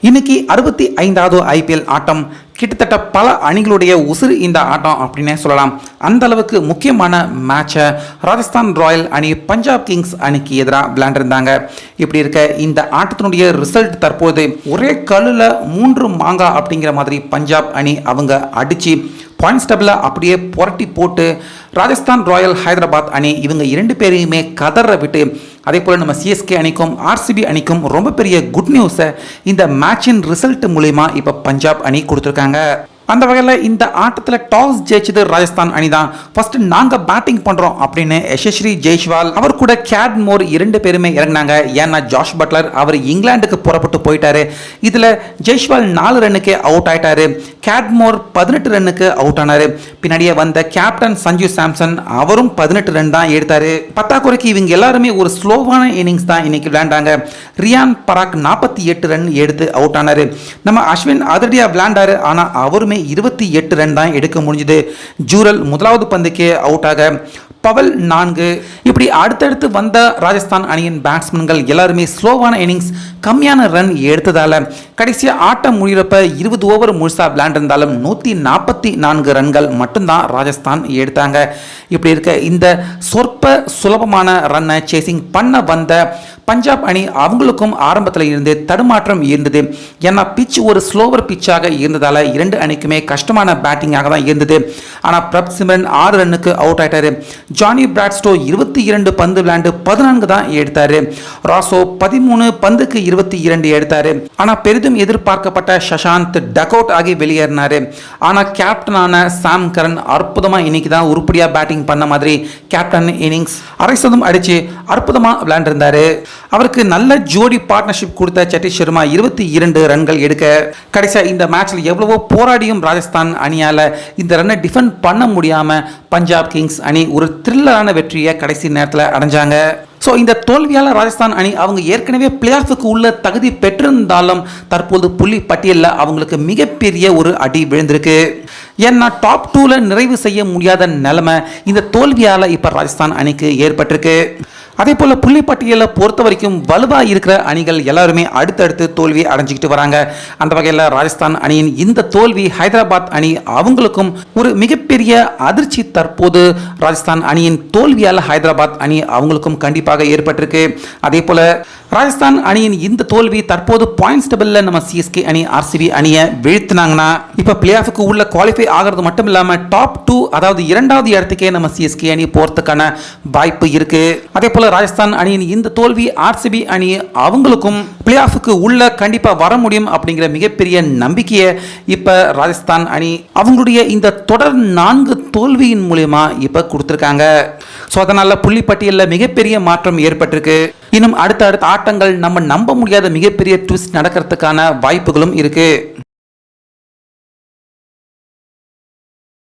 இன்னைக்கு 65வது ஐபிஎல் ஆட்டம் கிட்டத்தட்ட பல அணிகளுடைய உசுறு இந்த ஆட்டம் அப்படின்னே சொல்லலாம். அந்த அளவுக்கு முக்கியமான மேட்சை ராஜஸ்தான் ராயல் அணி பஞ்சாப் கிங்ஸ் அணிக்கு எதிராக விளையாண்டுருந்தாங்க. இப்படி இருக்க இந்த ஆட்டத்தினுடைய ரிசல்ட் தற்போது ஒரே கல்லில் 3 மாங்கா அப்படிங்கிற மாதிரி பஞ்சாப் அணி அவங்க அடித்து பாயிண்ட்ஸ் டேபிளில் அப்படியே புரட்டி போட்டு ராஜஸ்தான் ராயல் ஹைதராபாத் அணி இவங்க 2 பேரையுமே கதற விட்டு, அதே போல் நம்ம சிஎஸ்கே அணிக்கும் ஆர்சிபி அணிக்கும் ரொம்ப பெரிய குட் நியூஸை இந்த மேட்சின் ரிசல்ட் மூலமா இப்போ பஞ்சாப் அணி கொடுத்துருக்காங்க. அந்த வகையில் இந்த ஆட்டத்தில் டாஸ் ஜெயிச்சது ராஜஸ்தான் அணி தான். ஃபர்ஸ்ட் நாங்கள் பேட்டிங் பண்ணுறோம் அப்படின்னு யசஸ்வி ஜெய்ஸ்வால் அவர் கூட கேட்மோர் 2 பேருமே இறங்கினாங்க. ஏன்னா ஜாஷ் பட்லர் அவர் இங்கிலாந்துக்கு புறப்பட்டு போயிட்டாரு. இதில் ஜெய்ஸ்வால் 4 ரன்னுக்கு அவுட் ஆயிட்டாரு. கேட்மோர் 18 ரன்னுக்கு அவுட் ஆனாரு. பின்னாடியே வந்த கேப்டன் சஞ்சு சாம்சன் அவரும் 18 ரன் தான் எடுத்தாரு. பத்தாக்குறைக்கு இவங்க எல்லாருமே ஒரு ஸ்லோவான இன்னிங்ஸ் தான் இன்னைக்கு விளையாண்டாங்க. ரியான் பராக் 48 ரன் எடுத்து அவுட் ஆனாரு. நம்ம அஸ்வின் அதிரடியா விளையாண்டாரு. ஆனால் அவருமே 28 ரன் தான் எடுக்க முடிஞ்சது. ஜூரல் முதலாவது பந்துக்கே அவுட் ஆக பவல் 4. இப்படி அடுத்தடுத்து வந்த ராஜஸ்தான் அணியின் பேட்ஸ்மேன்கள் எல்லாருமே ஸ்லோவான இன்னிங்ஸ் கம்மியான ரன் எடுத்ததால கடைசியாக ஆட்டம் முடிகிறப்ப 20 ஓவர் முழுசா விளையாண்டிருந்தாலும் 144 ரன்கள் மட்டும்தான் ராஜஸ்தான் எடுத்தாங்க. இப்படி இருக்க இந்த சொற்ப சுலபமான ரன்னை சேசிங் பண்ண வந்த பஞ்சாப் அணி அவங்களுக்கும் ஆரம்பத்தில் இருந்து தடுமாற்றம் இருந்தது. ஏன்னா பிச் ஒரு ஸ்லோவர் பிச்சாக இருந்ததால 2 அணிக்குமே கஷ்டமான பேட்டிங்காக தான் இருந்தது. ஆனால் பிரப் சிம்ரன் 6 ரன்னுக்கு அவுட் ஆயிட்டாரு. ஜானி பிராட்ஸ்டோ 22 பந்து விளையாண்டு 14 தான் எடுத்தாரு. ராசோ 13 பந்துக்கு 22 எடுத்தாரு. ஆனால் பெரிதும் எதிர்பார்க்கப்பட்ட சஷாந்த் டக் அவுட் ஆகி வெளியேறினாரு. ஆனால் கேப்டனான சாம் கரன் அற்புதமா இன்னைக்கு தான் உருப்படியா பேட்டிங் பண்ண மாதிரி கேப்டன் இன்னிங்ஸ் அரை சதம் அடிச்சு அற்புதமா விளையாண்டிருந்தாரு. அவருக்கு நல்ல ஜோடி பார்ட்னர்ஷிப் கொடுத்த சதீஷ் சர்மா 22 ரன்கள் எடுக்க கடைசியா இந்த மேட்ச்ல எவ்வளவோ போராடியும் ராஜஸ்தான் அணியால இந்த ரன்னை டிஃபெண்ட் பண்ண முடியாம பஞ்சாப் கிங்ஸ் அணி ஒரு த்ரில்லரான வெற்றியை கடைசி நேரத்தில் அடைஞ்சாங்க. ஸோ இந்த தோல்வியால் ராஜஸ்தான் அணி அவங்க ஏற்கனவே பிளே ஆஃபுக்கு உள்ள தகுதி பெற்றிருந்தாலும் தற்போது புள்ளி பட்டியலில் அவங்களுக்கு மிகப்பெரிய ஒரு அடி விழுந்திருக்கு. ஏன்னா டாப் 2ல நிறைவு செய்ய முடியாத நிலைமை இந்த தோல்வியால் இப்போ ராஜஸ்தான் அணிக்கு ஏற்பட்டிருக்கு. அதே போல புள்ளி பட்டியலை பொறுத்த வரைக்கும் வலுவாக இருக்கிற அணிகள் எல்லாருமே அடுத்தடுத்து தோல்வி அடைஞ்சிக்கிட்டு வராங்க. அந்த வகையில் ராஜஸ்தான் அணியின் இந்த தோல்வி ஹைதராபாத் அணி அவங்களுக்கும் ஒரு மிகப்பெரிய அதிர்ச்சி. தற்போது ராஜஸ்தான் அணியின் தோல்வியால் ஹைதராபாத் அணி அவங்களுக்கும் கண்டிப்பாக ஏற்பட்டிருக்கு. அதே போல ராஜஸ்தான் அணியின் இந்த தோல்வி தற்போது பாயிண்ட்ஸ் டேபிளில் நம்ம சிஎஸ்கே அணி ஆர்சிபி அணியை வீழ்த்தினாங்கன்னா இப்போ பிளே ஆஃபுக்கு உள்ள குவாலிஃபை ஆகிறது மட்டும் இல்லாமல் டாப் 2 அதாவது 2வது இடத்துக்கே நம்ம சிஎஸ்கே அணி போறதுக்கான வாய்ப்பு இருக்கு. அதே போல ராஜஸ்தான் அணியின் இந்த தோல்வி ஆர்சிபி அணி அவங்களுக்கும் பிளே ஆஃபுக்கு உள்ள கண்டிப்பா வர முடியும் அப்படிங்கிற மிகப்பெரிய நம்பிக்கையை இப்ப ராஜஸ்தான் அணி அவங்களுடைய இந்த தொடர் 4 தோல்வியின் மூலமா இப்ப கொடுத்திருக்காங்க. ஸோ அதனால புள்ளி பட்டியலில் மிகப்பெரிய மாற்றம் ஏற்பட்டிருக்கு. இன்னும் அடுத்த ஆட்டங்கள் நம்ம நம்ப முடியாத மிகப்பெரிய ட்விஸ்ட் நடக்கிறதுக்கான வாய்ப்புகளும் இருக்கு.